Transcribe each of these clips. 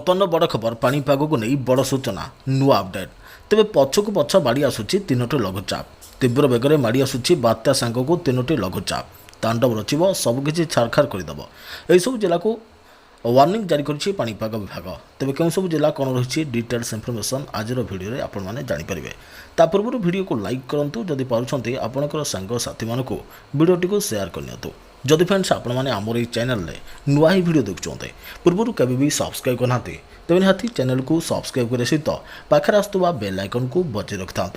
ବର୍ତ୍ତମାନ ବଡ଼ ଖବର ପାଣିପାଗକୁ ନେଇ ବଡ଼ ସୂଚନା ନୂଆ ଅପଡେଟ୍। ତେବେ ପଛକୁ ପଛ ମାଡ଼ି ଆସୁଛି ତିନୋଟି ଲଘୁଚାପ। ତୀବ୍ର ବେଗରେ ମାଡ଼ି ଆସୁଛି ବାତ୍ୟା ସାଙ୍ଗକୁ ତିନୋଟି ଲଘୁଚାପ। ତାଣ୍ଡବ ରଚିବ, ସବୁକିଛି ଛାରଖାର କରିଦେବ। ଏହିସବୁ ଜିଲ୍ଲାକୁ ୱାର୍ଣ୍ଣିଂ ଜାରି କରିଛି ପାଣିପାଗ ବିଭାଗ। ତେବେ କେଉଁ ସବୁ ଜିଲ୍ଲା କ'ଣ ରହିଛି ଡିଟେଲ୍ସ ଇନଫର୍ମେସନ୍ ଆଜିର ଭିଡ଼ିଓରେ ଆପଣମାନେ ଜାଣିପାରିବେ। ତା ପୂର୍ବରୁ ଭିଡ଼ିଓକୁ ଲାଇକ୍ କରନ୍ତୁ, ଯଦି ପାରୁଛନ୍ତି ଆପଣଙ୍କର ସାଙ୍ଗସାଥୀମାନଙ୍କୁ ଭିଡ଼ିଓଟିକୁ ସେୟାର କରିନିଅନ୍ତୁ। जदि फ्रेंड्स आपने आमर ये चैनल नुआ ही वीडियो देखुंते पूर्व केवे भी सब्सक्राइब करना तेज निहाती चैनल को सब्सक्राइब करने सहित पाखे आसुवा बेल आइकन को बजाय रखि था।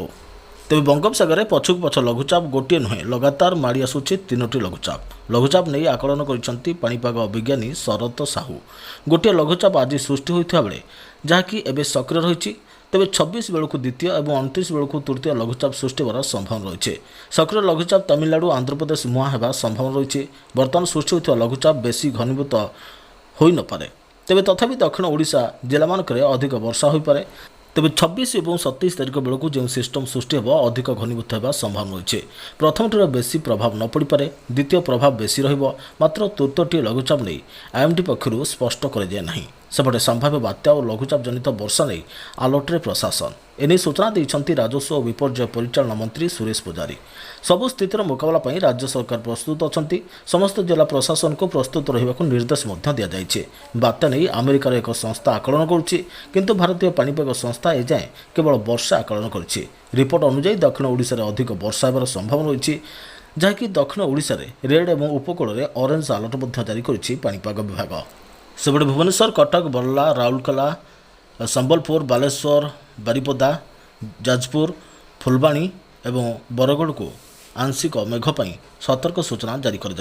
तेज बंगोपसागर पछक पछ लघुचाप गोटे नुहे लगातार माड़ी आसूची तीनोटी लघुचाप नहीं आकलन करिपाग विज्ञानी शरत साहू। गोटे लघुचाप आज सृष्टि होता बेले जहाँकि एवं सक्रिय रही। तेज 26 बेलू द्वितीय और 29 बेलू तृतीय लघुचाप सृष्टि होवार संभावना रही। सक्रिय लघुचाप तमिलनाडु आंध्रप्रदेश मुहां होगा संभावना रही। बर्तमान सृष्टि होता लघुचाप बेसी घनीभूत हो न पारे, तेज तथापि दक्षिण ओडिशा जिला मानक अधिक वर्षा हो पारे। तेज 26 और 27 तारिख बेलू जो सिस्टम सृष्टि हो अधिक घनीभूत होगा संभावना रही। प्रथम बेसी प्रभाव न पड़ पारे, द्वितीय प्रभाव बेसी रत्र तृतीय लघुचाप नहीं आईएमडी पक्षर स्पष्ट कर सेपटे संभाव्य बात्या और लघुचाप जनित वर्षा नहीं आलर्ट्रे प्रशासन एने सूचना देते राजस्व और विपर्यय परिचालन मंत्री सुरेश पुजारी। सबु स्थितिर मुकाबला पर राज्य सरकार प्रस्तुत अच्छा। समस्त जिला प्रशासन को प्रस्तुत रहा निर्देश दि बात्या नहीं अमेरिकार एक संस्था आकलन करुँच, भारतीय पाणीपाग संस्था एजाएं केवल वर्षा आकलन कर। रिपोर्ट अनुଯାयी दक्षिण ओडिशा अधिक वर्षा होवार संभावना रही, जहाँकि दक्षिण ओडिशा रेड और उपकूल में ऑरेंज अलर्ट जारी करिछि पाणीपाग विभाग। सेपटे भुवनेश्वर, कटक, बरला, राउरकेला, संबलपुर, बालेश्वर, बारिपदा, जाजपुर, फुलबाणी और बरगढ़ को आंशिक मेघ पर सतर्क सूचना जारी कर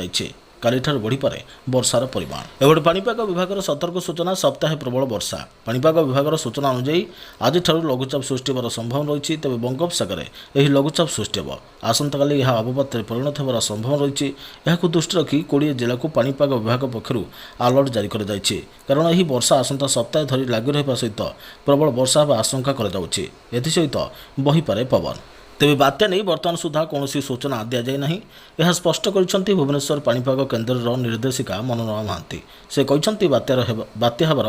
कालीठार बढ़ी पारे वर्षार परिमाण। एवं पाणीपाग विभाग सतर्क सूचना सप्ताहे प्रबल वर्षा। पाणीपाग विभाग सूचना अनुଯାयी आज लघुचाप सृष्टि होवार संभावना रही। तेज बंगोपसागर यह लघुचाप सृष्टि हो आसंता यह अवपात परिणत होवार संभावना रही। यह दृष्टि रखी 20 जिला को पाणीपाग विभाग पक्षर अलर्ट जारी कर कारण यह वर्षा आसंता सप्ताह धरी लगी रहा सहित प्रबल वर्षा होगा आशंका करसहित बहीपे पवन। तेज बात्या नहीं बर्तमान सुधा कौन सूचना दि जाए ना, यह स्पष्ट कर भुवनेश्वर पाणीपाग केन्द्र निर्देशिका मनोरमा महांती। से कहते बात्या हबार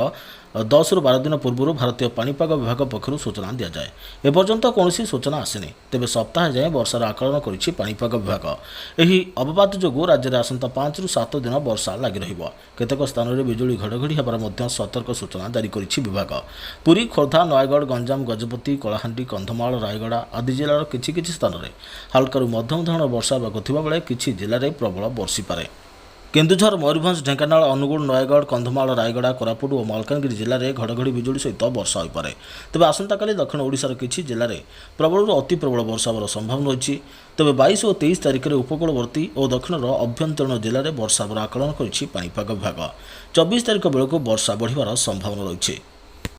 10 ରୁ 12 दिन पूर्व भारतीय पाणीपाग विभाग पक्षर सूचना दि जाए। एपर्यंत कौन सूचना आसनी, तेज सप्ताह जाए वर्षार आकलन करिछि पाणीपाग विभाग। यही अवपात जो राज्य में आसंता 5 ରୁ 7 दिन वर्षा लगी रहिबो। केतेक स्थान में बिजुली घड़घड़ी होबार मध्य सतर्क सूचना जारी करिछि विभाग। पुरी, खोर्धा, नयगढ़, गंजाम, गजपति, कलाहांडी, कंधमाल, रायगड़ा आदि जिलार किछि स्थान में हल्का मध्यम धरण वर्षा होगा बेले किछि जिले में प्रबल वर्षी पारे। केन्दुझर, मयूरभंज, ढेंकानाल, अनुगुल, नयगढ़, कंधमाल, रायगड़ा, कोरापुट और मालकानगिरी जिले में घड़घड़ी बिजुली सहित वर्षा हो पारे। तेज आसंता काली दक्षिण ओडिशार किछि जिले में प्रबल अति प्रबल वर्षा होवार संभावना रही। तेज 22 और 23 तारिख में उपकूलवर्ती और दक्षिण अभ्यंतरीण जिले में वर्षा होवार आकलन करिछि पाणीपाग विभाग। 24 तारिख बेलू वर्षा बढ़िवार संभावना रही।